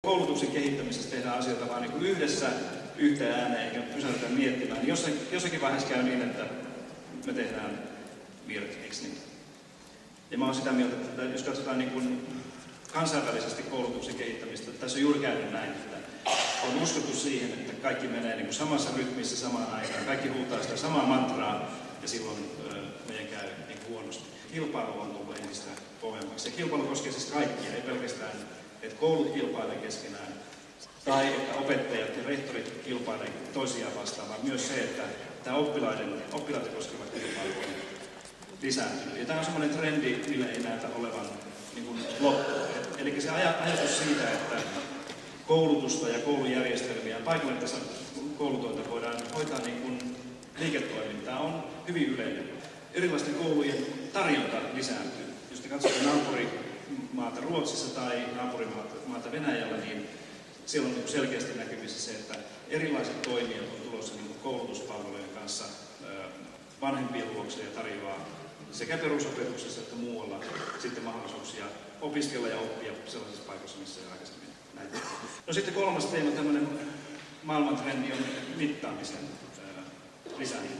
koulutuksen kehittämisessä tehdään asioita vaan niin yhdessä yhteen ääneen eikä pysähdytä miettimään, niin jossakin vaiheessa käy niin, että me tehdään virhe, eikö niin? Ja mä oon sitä mieltä, että jos katsotaan niin kuin kansainvälisesti koulutuksen kehittämistä, tässä on juuri käynyt näin, että on uskottu siihen, että kaikki menee niin kuin samassa rytmissä samaan aikaan, kaikki huutaa sitä samaa mantraa ja silloin meidän käy niin kuin huonosti. Kilpailu on tullut entistä kovemmaksi. Ja kilpailu koskee siis kaikkia, ei pelkästään, että koulut kilpailevat keskenään tai että opettajat ja rehtorit kilpailevat toisiaan vastaan, vaan myös se, että tämä oppilaita koskeva kilpailu on lisääntynyt. Ja tämä on semmoinen trendi, millä ei näytä olevan niin kuin loppu. Eli se ajatus siitä, että koulutusta ja koulujärjestelmiä ja paikalle tässä koulutointa voidaan hoitaa niin kuin liiketoimintaa on hyvin yleinen. Erilaisten koulujen tarjonta lisääntyy. Jos te katsotte naapurimaata Ruotsissa tai naapurimaata Venäjällä, niin siellä on niin selkeästi näkyvissä se, että erilaiset toimijat on tulossa niin koulutuspalvelujen kanssa vanhempien luokse ja tarjoaa sekä perusopetuksessa että muualla sitten mahdollisuuksia opiskella ja oppia sellaisissa paikoissa, missä ei aikaisemmin näitä. No sitten kolmas teema, tämmöinen maailmantrendi on mittaamisen lisääminen.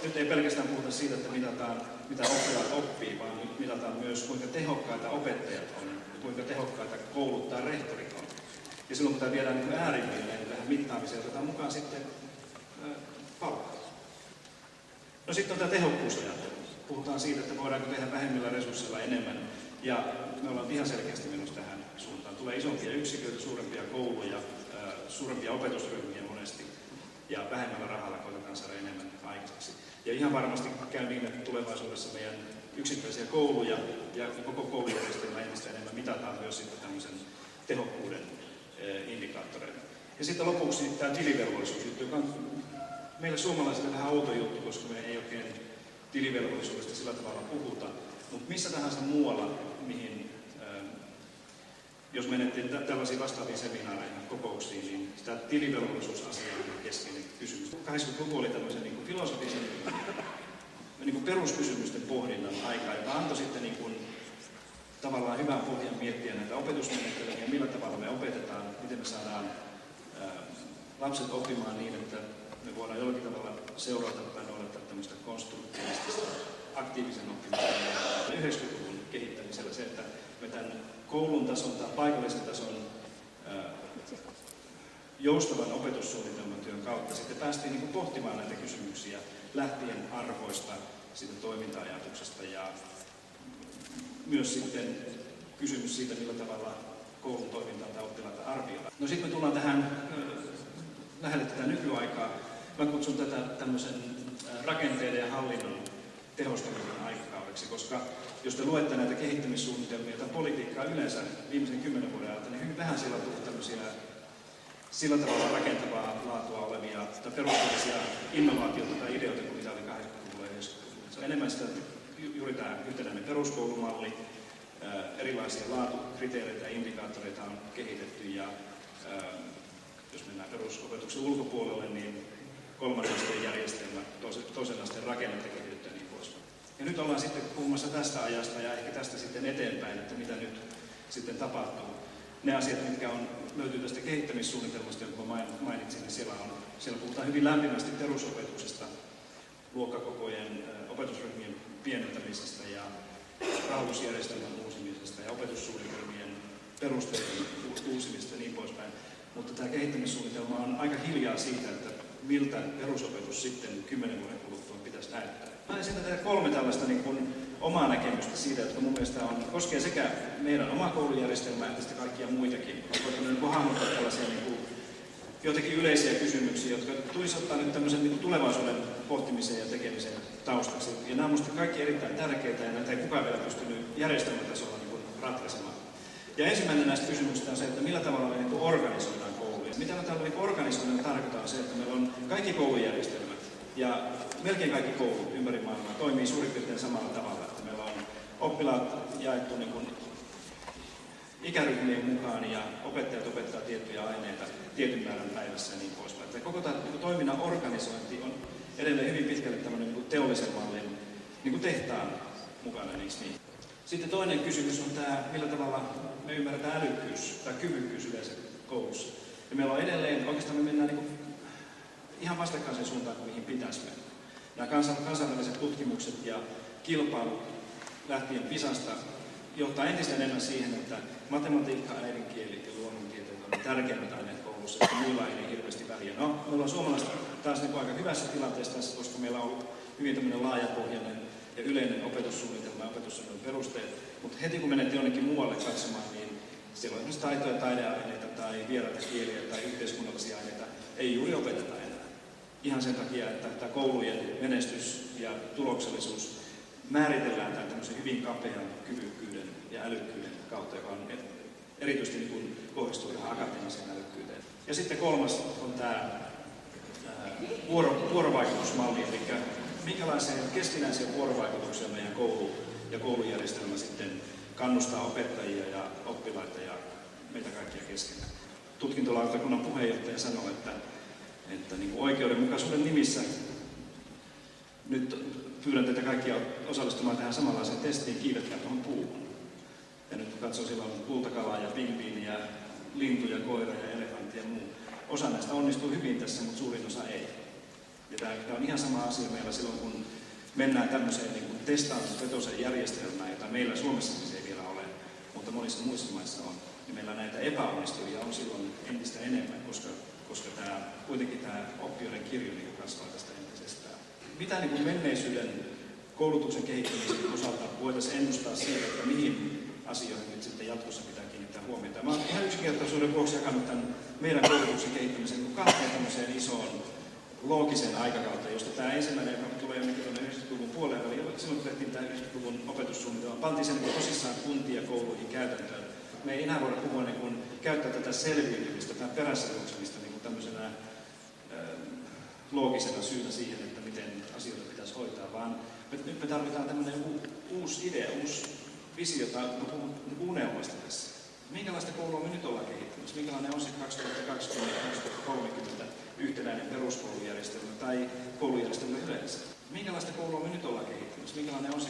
Nyt ei pelkästään puhuta siitä, että mitataan, mitä oppilaat oppii, vaan nyt mitataan myös, kuinka tehokkaita opettajat on ja kuinka tehokkaita kouluttaa rehtorit on. Ja silloin kun tämä viedään niin äärimmilleen tähän mittaamiseen, otetaan mukaan sitten palkka. No sitten on tämä tehokkuusajattelu. Puhutaan siitä, että voidaanko tehdä vähemmillä resursseilla enemmän. Ja me ollaan ihan selkeästi menossa tähän suuntaan. Tulee isompia yksiköitä, suurempia kouluja, suurempia opetusryhmiä monesti. Ja vähemmällä rahalla koitetaan saada enemmän aikaiseksi. Ja ihan varmasti käy niin, että tulevaisuudessa meidän yksittäisiä kouluja ja koko koulujärjestelmää entistä enemmän mitataan myös sitten tämmöisen tehokkuuden indikaattoreita. Ja sitten lopuksi tämä tilivelvollisuus, joka on meille suomalaisille vähän outo juttu, koska me ei oikein tilivelvollisuudesta sillä tavalla puhuta. Mutta missä tahansa muualla, mihin, jos menette tällaisiin vastaaviin seminaareihin, kokouksiin, niin sitä tilivelvollisuusasia on keskeinen kysymys. 80-luku oli tämmöisen niin kuin filosofisen niin kuin peruskysymysten pohdinnan aikaa, joka antoi sitten niin kuin, tavallaan hyvän pohjan miettiä näitä opetusmenettelyjä, millä tavalla me opetetaan, miten me saadaan lapset oppimaan niin, että me voidaan jollakin tavalla seurata tai noudattaa tämmöistä konstruktiivista aktiivisen oppimisen ja 90-luvun kehittämisellä se, että me tämän koulun tason tai paikallisen tason joustavan opetussuunnitelmatyön kautta sitten päästiin niin kuin pohtimaan näitä kysymyksiä lähtien arvoista, siitä toiminta-ajatuksesta ja myös sitten kysymys siitä, millä tavalla koulun toimintaa tai oppilaita arvioidaan. No sitten me tullaan tähän lähelle tätä nykyaikaa. Mä kutsun tätä tämmöisen rakenteiden ja hallinnon tehostamisen aikakaudeksi, koska jos te luette näitä kehittämissuunnitelmia tai politiikkaa yleensä viimeisen 10 vuoden ajalta, niin hyvin vähän siellä on tullut tämmöisiä sillä tavalla rakentavaa laatua olevia tai perusteellisia innovaatioita tai ideoita kuin mitä oli 80-luvulla ja 90-luvulla. Se on enemmän sitä, juuri tämä yhtenäinen peruskoulumalli, erilaisia laatukriteereitä ja indikaattoreita on kehitetty ja jos mennään perusopetuksen ulkopuolelle, niin kolmannen asteen järjestelmä, toisen asteen rakennetta kehitetty ja niin poispäin. Ja nyt ollaan sitten puhumassa tästä ajasta ja ehkä tästä sitten eteenpäin, että mitä nyt sitten tapahtuu. Ne asiat, mitkä löytyy tästä kehittämissuunnitelmasta, jonka mainitsin, niin siellä puhutaan hyvin lämpimästi perusopetuksesta, luokkakokojen, opetusryhmien pienentämisestä ja rahoitusjärjestelmän uusimisesta ja opetussuunnitelmien perusteiden uusimista ja niin poispäin. Mutta tämä kehittämissuunnitelma on aika hiljaa siitä, että miltä perusopetus sitten 10 vuoden kuluttua pitäisi näyttää. Mä esitän teille 3 tällaista niin kuin omaa näkemystä siitä, jotka mun mielestä koskee sekä meidän omaa koulujärjestelmää että sitten kaikkia muitakin. On koettanut niin hahmottaa tällaisia niin kuin, joitakin yleisiä kysymyksiä, jotka tulisi ottaa nyt tämmöisen niin kuin tulevaisuuden pohtimiseen ja tekemiseen taustaksi. Ja nämä on minusta kaikki erittäin tärkeitä ja näitä ei kukaan vielä pystynyt järjestelmätasolla niin kuin ratkaisemaan. Ja ensimmäinen näistä kysymyksistä on se, että millä tavalla me niin organisoidaan kouluja. Mitä me tällä organisoidaan tarkoittaa se, että meillä on kaikki koulujärjestelmät ja melkein kaikki koulut ympäri maailmaa toimii suurin piirtein samalla tavalla. Että meillä on oppilaat jaettu niin kuin ikäryhmien mukaan ja opettajat opettaa tiettyjä aineita tietyn määrän päivässä ja niin poispäin. Että koko tämä niin toiminnan organisointi on edelleen hyvin pitkälle tämmöinen niin teollisen mallin niin tehtaan mukainen, eikö niin? Sitten toinen kysymys on tämä, millä tavalla me ymmärretään älykkyys tai kyvykkyys yleensä koulussa. Ja meillä on edelleen, oikeastaan me mennään niin ihan vastakkaiseen suuntaan kuin mihin pitäisi mennä. Nämä kansainväliset tutkimukset ja kilpailut lähtien PISAsta johtaa entistä enemmän siihen, että matematiikka, äidinkieli ja luonnontieteet on tärkeimmät aineet koulussa, että muilla ei niin hirveästi väliä. No, me ollaan suomalaiset taas niin aika hyvässä tilanteessa tässä, koska meillä on ollut hyvin tämmöinen laajapohjainen ja yleinen opetussuunnitelma ja opetussuunnitelman perusteet. Mutta heti kun menette jonnekin muualle katsomaan, niin siellä on esimerkiksi taito- ja taideaineita tai vieraita kieliä tai yhteiskunnallisia aineita ei juuri opeteta enää. Ihan sen takia, että tämä koulujen menestys ja tuloksellisuus määritellään tämän tämmöisen hyvin kapean kyvykkyyden ja älykkyyden kautta, joka on erityisesti niin kuin kohdistuu ihan akateemiseen älykkyyteen. Ja sitten kolmas on tämä vuorovaikutusmalli, eli minkälaiseen keskinäiseen vuorovaikutukseen meidän koulu ja koulujärjestelmä sitten kannustaa opettajia ja oppilaita ja meitä kaikkia keskenään. Tutkintolautakunnan puheenjohtaja sanoi, että niin kuin oikeudenmukaisuuden nimissä nyt pyydän teitä kaikkia osallistumaan tähän samanlaiseen testiin, kiivetkää tuohon puuhun. Ja nyt kun katsoo, siellä on kultakalaa ja pingviiniä, lintuja, koira ja elefantti ja muu. Osa näistä onnistuu hyvin tässä, mutta suurin osa ei. Ja tämä on ihan sama asia meillä silloin, kun mennään tämmöiseen niin testaamisvetoiseen järjestelmään, jota meillä Suomessa siis ei vielä ole, mutta monissa muissa maissa on. Ja meillä näitä epäonnistujia on silloin entistä enemmän, koska kuitenkin tämä oppijoiden kirjo niin kasvaa tästä entisestään. Mitä niin kuin menneisyyden koulutuksen kehittämisen osalta voitaisiin ennustaa siitä, että mihin asioihin nyt sitten jatkossa pitää kiinnittää huomiota? Mä olen ihan yksinkertaisuuden vuoksi jakanut tämän meidän koulutuksen kehittämisen kahteen tämmöiseen isoon loogiseen aikakauteen, josta tämä ensimmäinen, joka tulee jonnekin 90-luvun puolella, eli silloin kun tehtiin tämä 90-luvun opetussuunnitelma, pantiin sen tosissaan kuntia kouluihin käytäntöön. Me ei enää voida puhua niin kuin, käyttää tätä selviytymistä tai perässä juoksemista niin kuin tämmöisenä loogisena syynä siihen, että miten asioita pitäisi hoitaa, vaan nyt me tarvitaan tämmöinen uusi idea, uusi visio tai unelmasta tässä. Minkälaista koulua me nyt ollaan kehittämässä? Minkälainen on se 2020-2030 yhtenäinen peruskoulujärjestelmä tai koulujärjestelmä yleensä? Minkälaista koulua me nyt ollaan kehittämässä? Minkälainen on se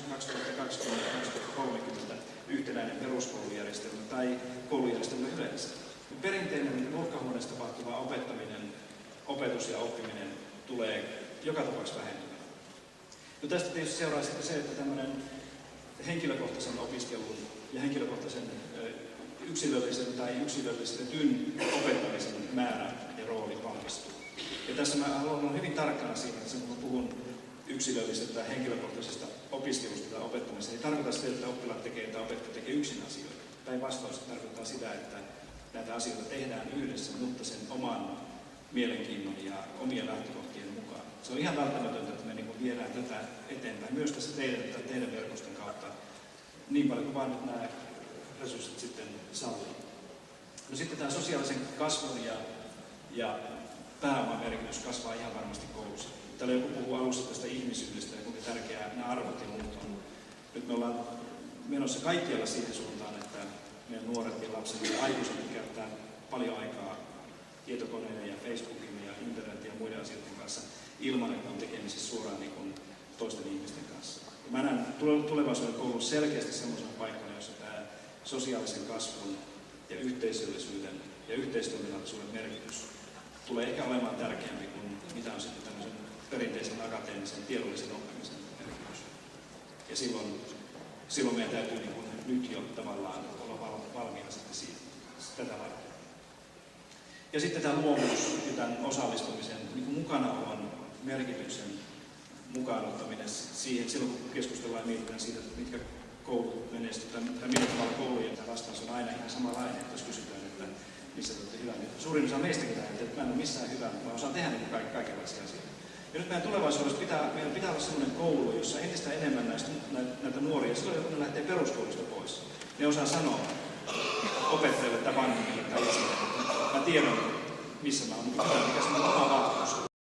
2020-2030 yhtenäinen peruskoulujärjestelmä tai koulujärjestelmä yleensä? Perinteinen luokkahuoneessa tapahtuva opettaminen, opetus ja oppiminen tulee joka tapauksessa vähentymään. No tästä tietysti seuraa sitten se, että tämmöinen henkilökohtaisen opiskelun ja henkilökohtaisen yksilöllisen tai yksilöllistetyn opettamisen määrä ja rooli vahvistuu. Ja tässä mä haluan olla hyvin tarkkana siinä, että kun puhun yksilöllisestä tai henkilökohtaisesta opiskelusta tai opettamisesta, ei tarkoita sitä, että oppilaat tekee tai opettaja tekee yksin asioita. Päinvastoin se tarkoittaa sitä, että näitä asioita tehdään yhdessä, mutta sen oman mielenkiinnon ja omien lähtökohtien mukaan. Se on ihan välttämätöntä, että me niin viedään tätä eteenpäin myös tässä teidän verkoston kautta niin paljon kuin vaan nyt nämä resurssit sitten sallii. No sitten tämä sosiaalisen kasvun ja pääoman merkitys kasvaa ihan varmasti koulussa. Täällä joku puhuu alussa tästä ihmisyydestä ja kuinka tärkeää nämä arvot ja muut on. Nyt me ollaan menossa kaikkialla siihen suuntaan, että meidän nuoret ja lapset ja aikuiset käyttää paljon aikaa tietokoneiden ja Facebookin ja internetin ja muiden asioiden kanssa ilman, että on tekemisissä suoraan niin kuin toisten ihmisten kanssa. Ja mä näen tulevaisuuden koulun selkeästi sellaisena paikkana, jossa tämä sosiaalisen kasvun ja yhteisöllisyyden ja yhteistoiminnallisuuden merkitys tulee ehkä olemaan tärkeämpi kuin mitä on sitten tämmöisen perinteisen akateemisen tiedollisen oppimisen merkitys. Ja silloin meidän täytyy niin kuin nyt jo tavallaan olla valmiina sitten siitä, tätä varten. Ja sitten tämä luovuus ja tämän osallistumisen niin kuin mukanaolon merkityksen mukaanottaminen siihen, silloin kun keskustellaan ja mietitään siitä, että mitkä koulut menestyvät, tai millä tavalla koulujen vastaus on aina ihan samanlainen, että jos kysytään, että missä te olette hyvä, niin suurin osa meistäkin nähdään, että mä en ole missään hyvä, mä osaan tehdä niin kaikenlaisia asioita. Ja nyt meidän tulevaisuudessa meillä pitää olla sellainen koulu, jossa entistä enemmän näitä nuoria, silloin kun ne lähtee peruskoulusta pois, ne osaa sanoa opettajille tai vanhemmille tai itselle, että mä tiedän, missä mä oon, mikä se on oma vahvuus.